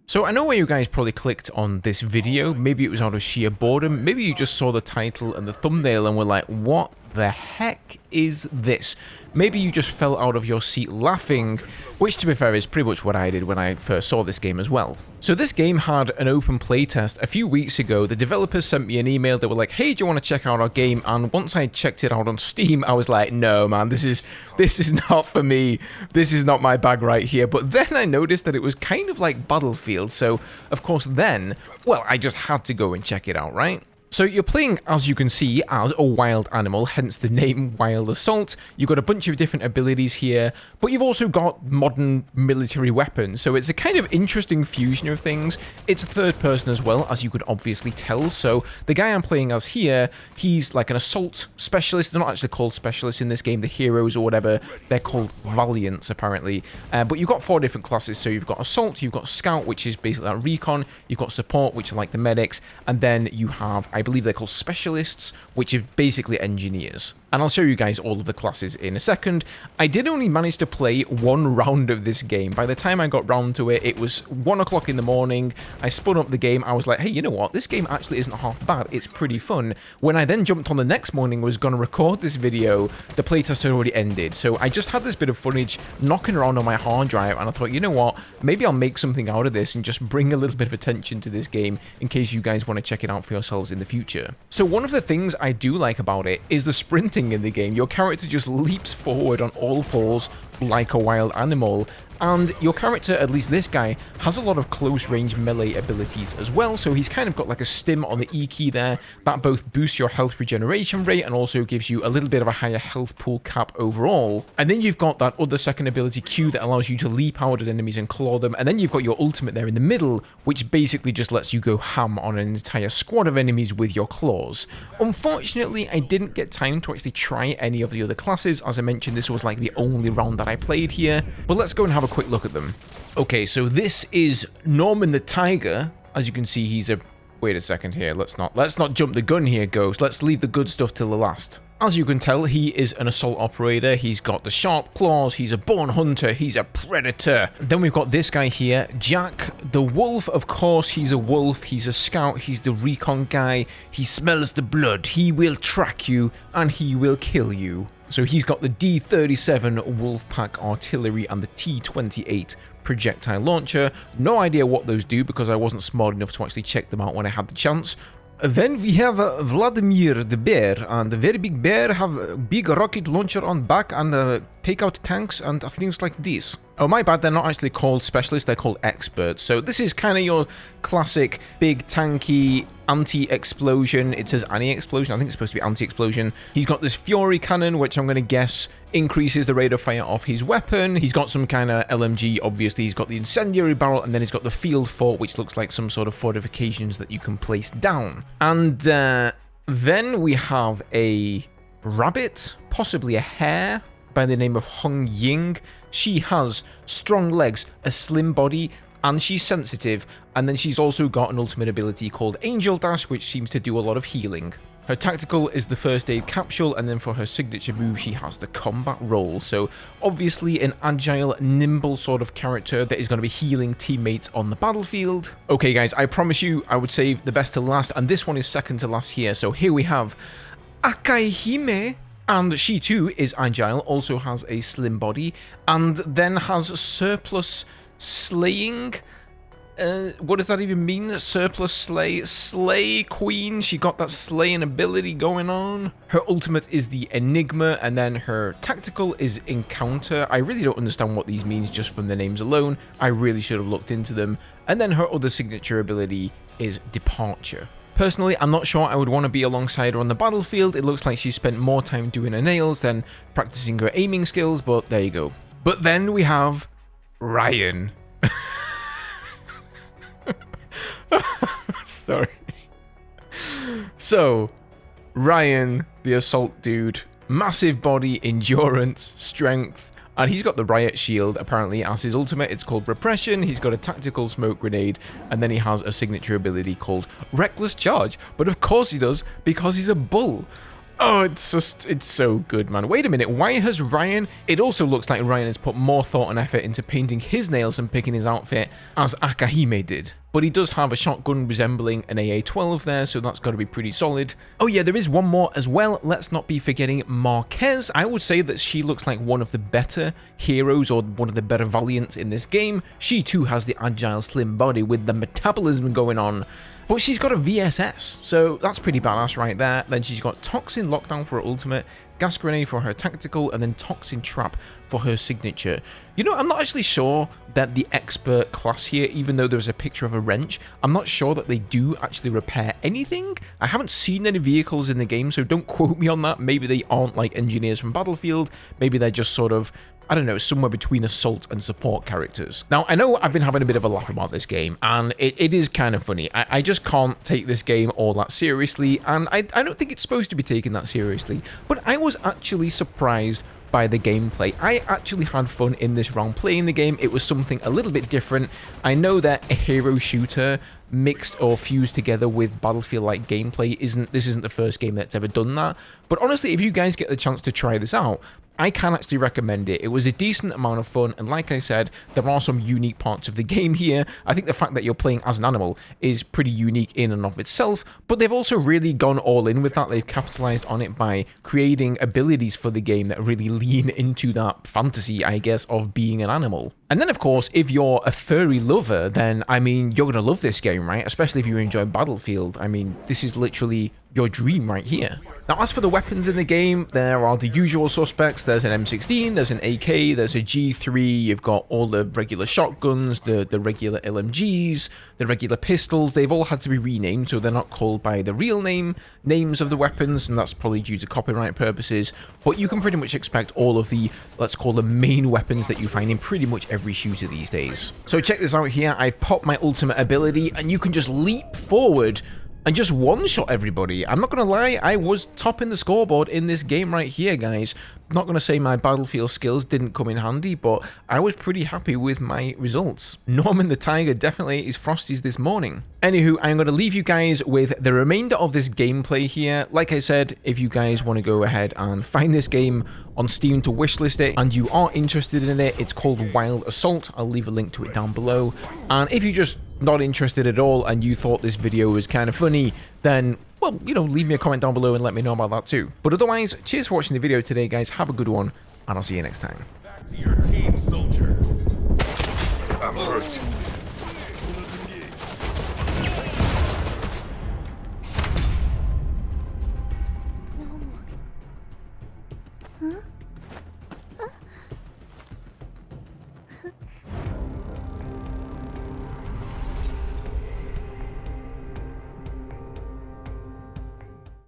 So I know why you guys probably clicked on this video. Maybe it was out of sheer boredom. Maybe you just saw the title and the thumbnail and were like, what the heck is this? Maybe you just fell out of your seat laughing, which to be fair is pretty much what I did when I first saw this game as well. So this game had an open playtest a few weeks ago. The developers sent me an email. They were like, hey, do you want to check out our game? And once I checked it out on Steam, I was like, no, man, this is not for me. This is not my bag right here. But then I noticed that it was kind of like Battlefield. So, of course, then, well, I just had to go and check it out, right? So you're playing, as you can see, as a wild animal, hence the name Wild Assault. You've got a bunch of different abilities here, but you've also got modern military weapons. So it's a kind of interesting fusion of things. It's third person as well, as you could obviously tell. So the guy I'm playing as here, he's like an assault specialist. They're not actually called specialists in this game, the heroes or whatever. They're called Valiants, apparently. But you've got 4 different classes. So you've got assault, you've got scout, which is basically like recon. You've got support, which are like the medics. And then you have, I believe they're called specialists, which are basically engineers. And I'll show you guys all of the classes in a second. I did only manage to play 1 round of this game. By the time I got round to it, it was 1 o'clock in the morning. I spun up the game. I was like, hey, you know what? This game actually isn't half bad. It's pretty fun. When I then jumped on the next morning, was going to record this video, the playtest had already ended. So I just had this bit of footage knocking around on my hard drive, and I thought, you know what? Maybe I'll make something out of this and just bring a little bit of attention to this game in case you guys want to check it out for yourselves in the future. So one of the things I do like about it is the sprinting in the game. Your character just leaps forward on all fours like a wild animal. And your character, at least this guy, has a lot of close range melee abilities as well, so he's kind of got like a stim on the E key there that both boosts your health regeneration rate and also gives you a little bit of a higher health pool cap overall. And then you've got that other second ability Q that allows you to leap out at enemies and claw them, and then you've got your ultimate there in the middle, which basically just lets you go ham on an entire squad of enemies with your claws. Unfortunately, I didn't get time to actually try any of the other classes. As I mentioned, this was like the only round that I played here, but let's go and have a quick look at them. Okay, so this is Norman the Tiger. As you can see, he's a... Wait a second here. Let's not jump the gun here, Ghost. Let's leave the good stuff till the last. As you can tell, he is an assault operator. He's got the sharp claws. He's a born hunter. He's a predator. Then we've got this guy here, Jack the Wolf. Of course, he's a wolf. He's a scout. He's the recon guy. He smells the blood. He will track you and he will kill you. So he's got the D-37 Wolfpack artillery and the T-28 projectile launcher. No idea what those do because I wasn't smart enough to actually check them out when I had the chance. Then we have Vladimir the bear, and the very big bear have a big rocket launcher on back and take out tanks and things like this. Oh, my bad, they're not actually called specialists, they're called experts. So this is kind of your classic big tanky anti-explosion. It says anti-explosion, I think it's supposed to be anti-explosion. He's got this Fury cannon, which I'm going to guess increases the rate of fire of his weapon. He's got some kind of LMG, obviously. He's got the incendiary barrel, and then he's got the field fort, which looks like some sort of fortifications that you can place down. And then we have a rabbit, possibly a hare, by the name of Hong Ying. She has strong legs, a slim body, and she's sensitive. And then she's also got an ultimate ability called Angel Dash, which seems to do a lot of healing. Her tactical is the first aid capsule, and then for her signature move, she has the combat roll. So obviously an agile, nimble sort of character that is going to be healing teammates on the battlefield. Okay, guys, I promise you I would save the best to last, and this one is second to last here. So here we have Akaihime. And she too is agile, also has a slim body, and then has surplus slaying. What does that even mean? Surplus slay? Slay queen. She got that slaying ability going on. Her ultimate is the Enigma, and then her tactical is Encounter. I really don't understand what these means just from the names alone. I really should have looked into them. And then her other signature ability is Departure. Personally, I'm not sure I would want to be alongside her on the battlefield. It looks like she spent more time doing her nails than practicing her aiming skills, but there you go. But then we have Ryan. Sorry. So, Ryan, the assault dude, massive body, endurance, strength, and he's got the riot shield apparently as his ultimate. It's called Repression. He's got a tactical smoke grenade, and then he has a signature ability called Reckless Charge. But of course he does, because he's a bull. Oh, it's so good, man. Wait a minute, why has Ryan... It also looks like Ryan has put more thought and effort into painting his nails and picking his outfit as Akahime did. But he does have a shotgun resembling an AA-12 there, so that's got to be pretty solid. Oh yeah, there is one more as well. Let's not be forgetting Marquez. I would say that she looks like one of the better heroes or one of the better Valiants in this game. She too has the agile, slim body with the metabolism going on. But she's got a VSS, so that's pretty badass right there. Then she's got Toxin Lockdown for her ultimate, Gas Grenade for her tactical, and then Toxin Trap for her signature. You know, I'm not actually sure that the expert class here, even though there's a picture of a wrench, I'm not sure that they do actually repair anything. I haven't seen any vehicles in the game, so don't quote me on that. Maybe they aren't like engineers from Battlefield. Maybe they're just sort of, I don't know, somewhere between assault and support characters. Now, I know I've been having a bit of a laugh about this game, and it is kind of funny. I just can't take this game all that seriously, and I don't think it's supposed to be taken that seriously, but I was actually surprised by the gameplay. I actually had fun in this round playing the game. It was something a little bit different. I know that a hero shooter mixed or fused together with Battlefield-like gameplay isn't the first game that's ever done that, but honestly, if you guys get the chance to try this out, I can actually recommend it. It was a decent amount of fun, and like I said, there are some unique parts of the game here. I think the fact that you're playing as an animal is pretty unique in and of itself, but they've also really gone all in with that. They've capitalized on it by creating abilities for the game that really lean into that fantasy, I guess, of being an animal. And then, of course, if you're a furry lover, then, I mean, you're going to love this game, right? Especially if you enjoy Battlefield. I mean, this is literally your dream right here. Now, as for the weapons in the game, there are the usual suspects. There's an M16, there's an AK, there's a G3, you've got all the regular shotguns, the regular LMGs, the regular pistols. They've all had to be renamed, so they're not called by the real names of the weapons, and that's probably due to copyright purposes. But you can pretty much expect all of the, let's call them main weapons that you find in pretty much every shooter these days. So check this out here. I've popped my ultimate ability, and you can just leap forward and just one-shot everybody. I'm not going to lie, I was topping the scoreboard in this game right here, guys. Not going to say my Battlefield skills didn't come in handy, but I was pretty happy with my results. Norman the Tiger definitely ate his Frosties this morning. Anywho, I'm going to leave you guys with the remainder of this gameplay here. Like I said, if you guys want to go ahead and find this game on Steam to wishlist it, and you are interested in it, it's called Wild Assault. I'll leave a link to it down below. And if you're just not interested at all and you thought this video was kind of funny, then, well, you know, leave me a comment down below and let me know about that too. But otherwise, cheers for watching the video today, guys. Have a good one, and I'll see you next time. Back to your team, soldier. I'm hurt.